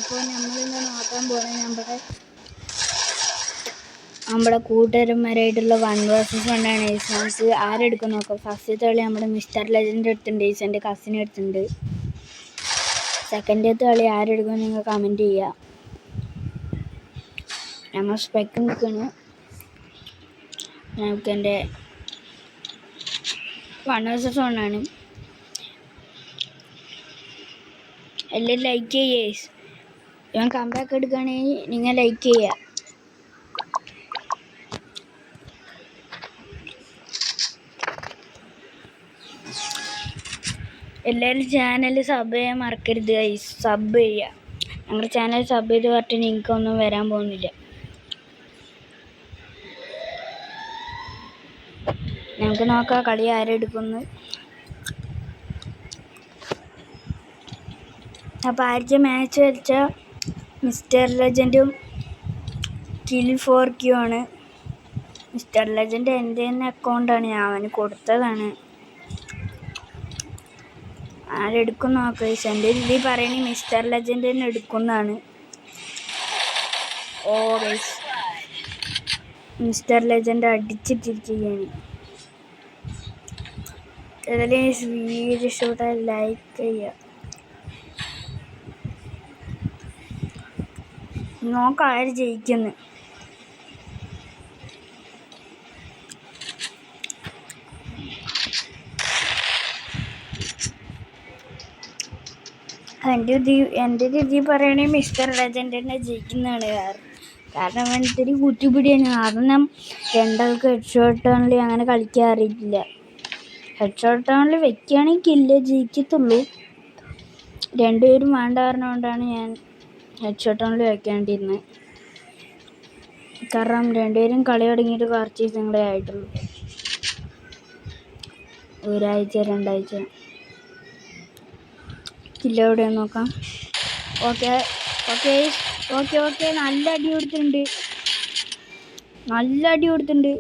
അപ്പോൾ നമ്മളിന്ന് നോക്കാൻ പോകുന്നത് നമ്മുടെ കൂട്ടുകാരന്മാരായിട്ടുള്ള 1 vs 1 ആണ്. നമുക്ക് ആരെടുക്കും നോക്കാം. ഫസ്റ്റത്തെ കളി നമ്മുടെ മിസ്റ്റർ ലെജൻഡ് എടുത്തിട്ടുണ്ട്, എൻ്റെ കസിൻ എടുത്തിട്ടുണ്ട്. സെക്കൻഡത്തെ കളി ആരെടുക്കും നിങ്ങൾ കമൻറ്റ് ചെയ്യുക. നമ്മൾ സ്പെക്ക് നിൽക്കുന്നു. നമുക്ക് എൻ്റെ 1 vs 1 ആണ്. എല്ലാവരും ലൈക്ക് ചെയ്യേ. ഞാൻ കംബാക്ക് എടുക്കുകയാണെങ്കിൽ നിങ്ങൾ ലൈക്ക് ചെയ്യുക. എല്ലാവരും ചാനൽ സബ് ചെയ്യാൻ മറക്കരുത്. സബ് ചെയ്യുക. ഞങ്ങളുടെ ചാനൽ സബ് ചെയ്ത് പറഞ്ഞിട്ട് നിങ്ങൾക്കൊന്നും വരാൻ പോകുന്നില്ല. നമുക്ക് നോക്കാം കളി ആരെടുക്കുന്നു. അപ്പോൾ ആദ്യത്തെ മാച്ച് കളിച്ച മിസ്റ്റർ ലെജൻഡും കിൽ 4Q ആണ്. മിസ്റ്റർ ലെജൻഡ് എൻ്റെ തന്നെ അക്കൗണ്ടാണ്, ഞാൻ അവന് കൊടുത്തതാണ്. ആരെടുക്കും നോക്കാം. എൻ്റെ ഇതിൽ പറയണേ മിസ്റ്റർ ലെജൻഡ് തന്നെ എടുക്കുന്നതാണ്. ഓ ഗൈസ്, മിസ്റ്റർ ലെജൻഡ് അടിച്ചിട്ടിരിക്കുകയാണ്. ഏതായാലും വീഡിയോ ഇഷ്ടപ്പെട്ടാൽ ലൈക്ക് ചെയ്യുക. നോക്കാം ആര് ജയിക്കുന്നു. എൻ്റെ രീതി പറയണേ മിസ്റ്റർ ലെജൻഡ് തന്നെ ജയിക്കുന്നതാണ്. കാരണം അവൻ ഇത്തിരി കുറ്റിപ്പിടിയാണ്. കാരണം രണ്ടാൾക്ക് ഹെഡ് ഷോട്ട് ഓൺലി അങ്ങനെ കളിക്കാൻ അറിയില്ല. ഹെഡ് ഷോട്ട് ഓൺലി വെക്കുകയാണെങ്കിൽ കില്ല് ജയിക്കത്തുള്ളൂ. രണ്ടുപേരും വേണ്ട കാരണമുകൊണ്ടാണ് ഞാൻ ഹെഡ് ഷോട്ട് ഓൺലി വെക്കേണ്ടിയിരുന്നത്. കാരണം രണ്ടുപേരും കളി തുടങ്ങിയിട്ട് കുറച്ച് ദിവസങ്ങളേ ആയിട്ടുള്ളൂ. ഒരാഴ്ച 2 ആഴ്ച. കില്ല എവിടെയെന്ന് നോക്കാം. ഓക്കെ ഓക്കെ ഓക്കെ ഓക്കെ നല്ല അടി കൊടുത്തിട്ടുണ്ട്.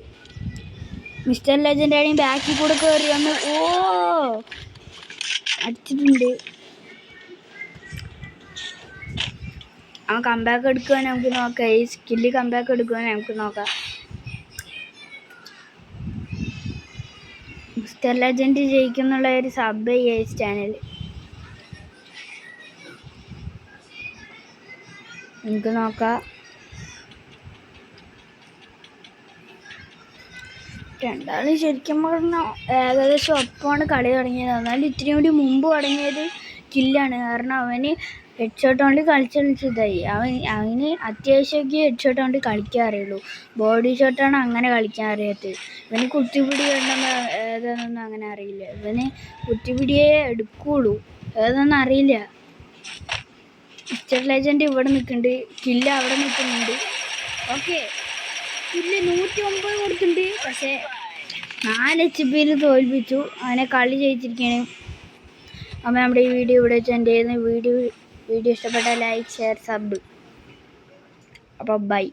മിസ്റ്റർ ലെജൻഡ് ആണെങ്കിൽ ബാക്കിൽ കൂടെ കയറി വന്ന് അടിച്ചിട്ടുണ്ട്. അവൻ കംബാക്ക് എടുക്കുവാൻ നമുക്ക് നോക്കാം. ഈ സ്കില്ല് കംബാക്ക് എടുക്കുവാൻ നമുക്ക് നോക്കാം. മിസ്റ്റർ ലെജൻഡ് ജയിക്കുന്നുള്ള ഒരു സബ് ചെയ്യ ചാനൽ. നമുക്ക് നോക്കാം. രണ്ടാളും ശരിക്കും പറഞ്ഞാൽ ഏകദേശം ഒപ്പമാണ് കളി തുടങ്ങിയത്. എന്നാലും ഇത്തിരി കൂടി മുമ്പ് തുടങ്ങിയത് കില്ലാണ്. കാരണം അവന് ഹെഡ് ഷോട്ട് ഓൺലി കളിച്ചതായി. അവന് അത്യാവശ്യമൊക്കെ ഹെഡ് ഷോട്ട് ഓൺലി കളിക്കാൻ അറിയുള്ളൂ. ബോഡി ഷോട്ടാണ് അങ്ങനെ കളിക്കാൻ അറിയാത്തത്. ഇവന് കുത്തിപ്പിടി കണ്ടെന്ന് ഏതാണെന്നൊന്നും അങ്ങനെ അറിയില്ല. ഇവന് കുത്തിപ്പിടിയേ എടുക്കുകയുള്ളൂ, ഏതൊന്നും അറിയില്ല. മിസ്റ്റർ ലെജൻഡ് ഇവിടെ നിൽക്കുന്നുണ്ട്, കില്ല് അവിടെ നിൽക്കുന്നുണ്ട്. ഓക്കെ, കില്ല് 109 കൊടുത്തിട്ടുണ്ട്. പക്ഷേ 4 HP തോൽപ്പിച്ചു. അവനെ കളി ജയിച്ചിരിക്കുകയാണ്. അപ്പോൾ നമ്മുടെ ഈ വീഡിയോ ഇവിടെ വെച്ച് എൻ്റെ വീഡിയോ ഇഷ്ടപ്പെട്ടാൽ ലൈക്ക്, ഷെയർ, സബ്. അപ്പോൾ ബൈ.